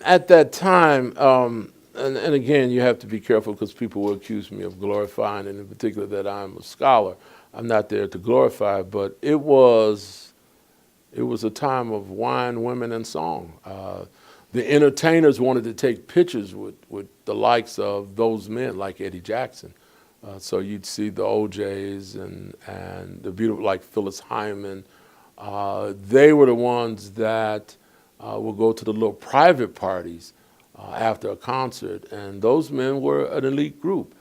At that time, and again, you have to be careful because people will accuse me of glorifying, and in particular that I'm a scholar. I'm not there to glorify, but it was a time of wine, women, and song. The entertainers wanted to take pictures with the likes of those men, like Eddie Jackson. So you'd see the OJs and the beautiful, like Phyllis Hyman. They were the ones that would go to the little private parties after a concert, and those men were an elite group.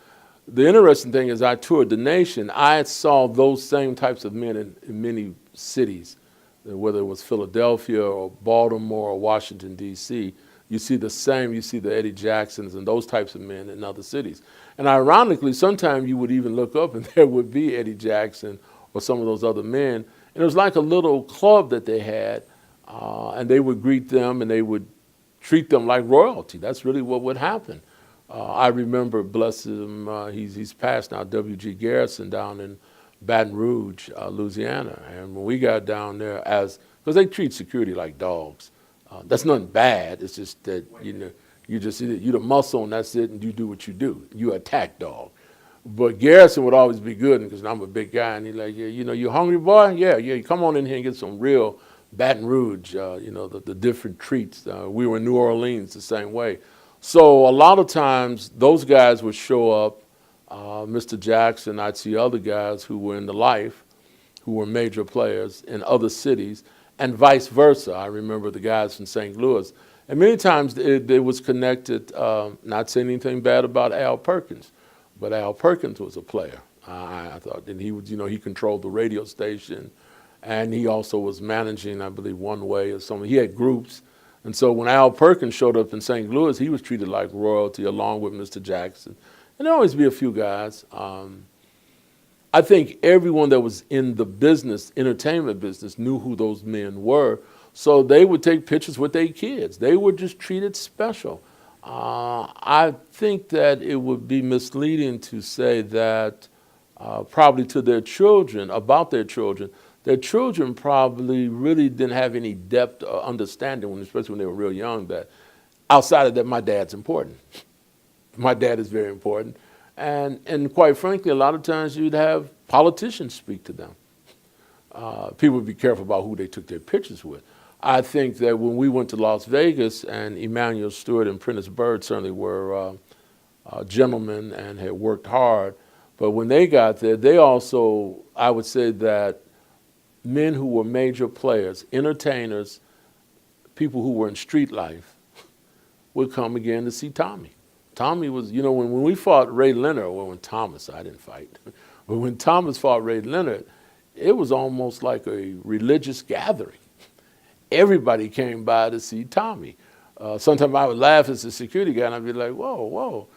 The interesting thing is I toured the nation. I saw those same types of men in many cities, whether it was Philadelphia or Baltimore or Washington, D.C. You see the same, you see the Eddie Jacksons and those types of men in other cities. And ironically, sometimes you would even look up and there would be Eddie Jackson or some of those other men. And it was like a little club that they had, and they would greet them and they would treat them like royalty. That's really what would happen. I remember, bless him, he's passed now, W.G. Garrison down in Baton Rouge, Louisiana. And when we got down there, because they treat security like dogs. That's nothing bad. It's just that, you the muscle and that's it, and you do what you do. You attack dog. But Garrison would always be good because I'm a big guy, and he's like, yeah, you hungry, boy? Yeah, you come on in here and get some real Baton Rouge, the different treats. We were in New Orleans the same way. So a lot of times those guys would show up, Mr. Jackson, I'd see other guys who were in the life, who were major players in other cities, and vice versa. I remember the guys from St. Louis. And many times it was connected, not saying anything bad about Al Perkins, but Al Perkins was a player. I thought, and he was, he controlled the radio station, and he also was managing, I believe, One Way or something. He had groups. And so when Al Perkins showed up in St. Louis, he was treated like royalty along with Mr. Jackson. And there'd always be a few guys. I think everyone that was in the business, entertainment business, knew who those men were. So they would take pictures with their kids. They were just treated special. I think that it would be misleading to say that probably to their children, about their children probably really didn't have any depth or understanding, especially when they were real young, that outside of that, my dad's important. My dad is very important. And quite frankly, a lot of times you'd have politicians speak to them. People would be careful about who they took their pictures with. I think that when we went to Las Vegas, and Emanuel Stewart and Prentice Byrd certainly were gentlemen and had worked hard, but when they got there, they also, I would say that men who were major players, entertainers, people who were in street life, would come again to see Tommy. Tommy was, when we fought Ray Leonard, well, when Thomas, I didn't fight, but when Thomas fought Ray Leonard, it was almost like a religious gathering. Everybody came by to see Tommy. Sometimes I would laugh as a security guy, and I'd be like, whoa.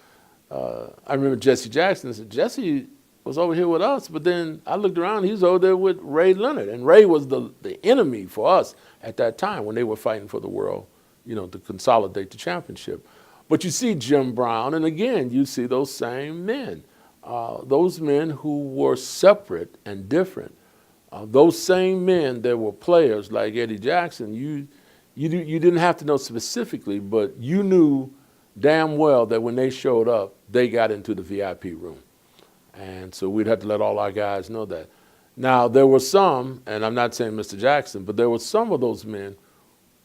I remember Jesse Jackson. I said, Jesse was over here with us, but then I looked around, he was over there with Ray Leonard. And Ray was the enemy for us at that time when they were fighting for the world, to consolidate the championship. But you see Jim Brown, and again, you see those same men, those men who were separate and different. Those same men that were players like Eddie Jackson, you didn't have to know specifically, but you knew damn well that when they showed up, they got into the VIP room. And so we'd have to let all our guys know that. Now, there were some, and I'm not saying Mr. Jackson, but there were some of those men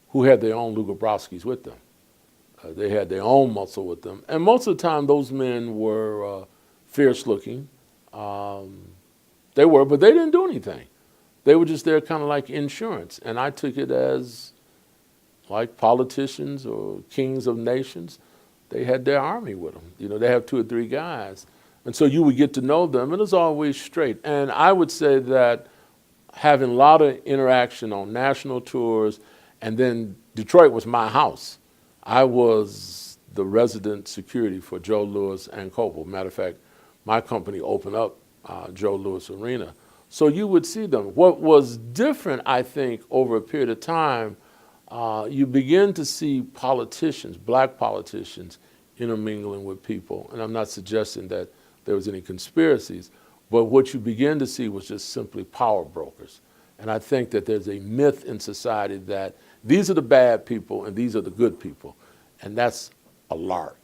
who had their own Lou Gabrowskis with them. They had their own muscle with them. And most of the time, those men were fierce looking. They were, but they didn't do anything. They were just there kind of like insurance. And I took it as like politicians or kings of nations. They had their army with them. They have 2 or 3 guys. And so you would get to know them, and it's always straight. And I would say that having a lot of interaction on national tours, and then Detroit was my house. I was the resident security for Joe Louis and Coble. Matter of fact, my company opened up Joe Louis Arena. So you would see them. What was different, I think, over a period of time, you begin to see politicians, black politicians, intermingling with people. And I'm not suggesting that there was any conspiracies, but what you begin to see was just simply power brokers. And I think that there's a myth in society that these are the bad people and these are the good people. And that's a lark.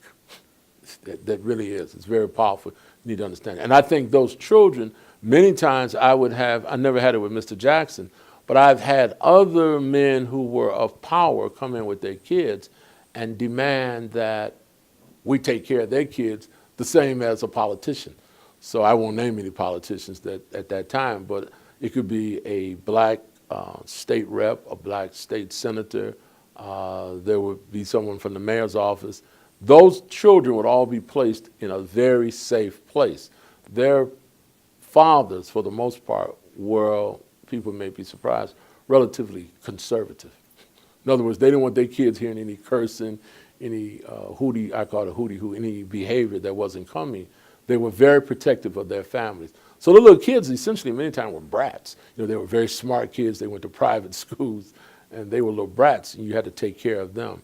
That really is. It's very powerful. You need to understand. And I think those children, many times I never had it with Mr. Jackson, but I've had other men who were of power come in with their kids and demand that we take care of their kids the same as a politician. So I won't name any politicians that at that time, but it could be a black state rep, a black state senator. There would be someone from the mayor's office. Those children would all be placed in a very safe place. Their fathers, for the most part, were, people may be surprised, relatively conservative. In other words, they didn't want their kids hearing any cursing, any hootie, I call it hootie-hoo, any behavior that wasn't coming. They were very protective of their families. So the little kids essentially many times were brats. You know, they were very smart kids. They went to private schools, and they were little brats, and you had to take care of them.